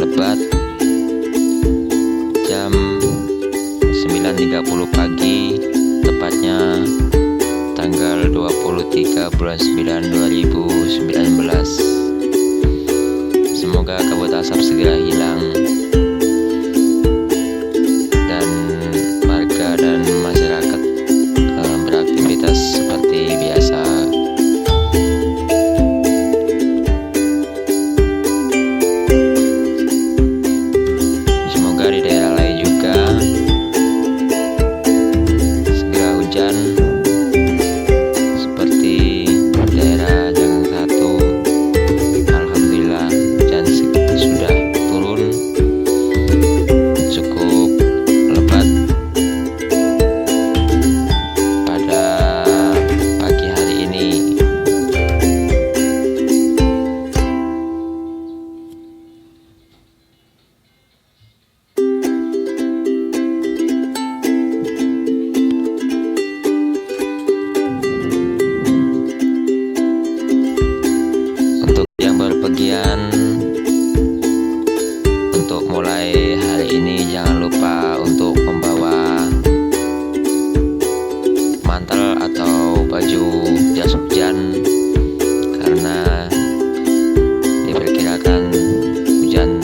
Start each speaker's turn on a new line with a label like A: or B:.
A: lebat jam 9.30 pagi, tepatnya tanggal 23 bulan 9 2019. Semoga kabut asap segera hilang dan warga dan masyarakat beraktivitas seperti biasa. Semoga di daerah lain juga segera hujan seperti daerah Jakarta Satu. Alhamdulillah hujan sudah turun cukup lebat pada pagi hari ini. Untuk yang berpergian untuk mulai hari ini, jangan lupa untuk membawa mantel atau baju jas hujan karena diperkirakan hujan